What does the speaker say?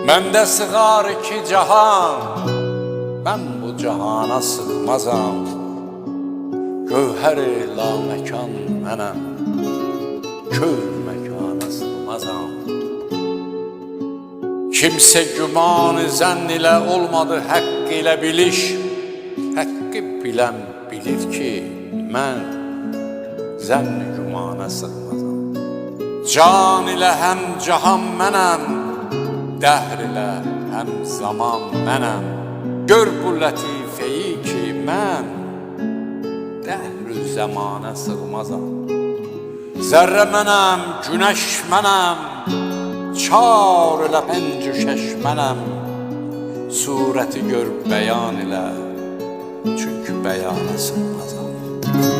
Məndə sığar iki cahan, mən bu cahana sığmazam. Gövhər-i laməkan mənəm, kör məkana sığmazam. Kimsə güman-ı zənn ilə olmadı haqq ilə biliş. Haqqı bilən bilir ki, mən zənn-i gümana sığmazam. Can ilə həm cahan mənəm, dəhr ilə həm zaman mənəm. Gör bu lətifeyi ki, mən dəhr-ü zamana sığmazam. Zərrə mənəm, günəş mənəm, çar ilə pəncü şəş mənəm. Surəti gör bəyan ilə, çünki bəyana sığmazam.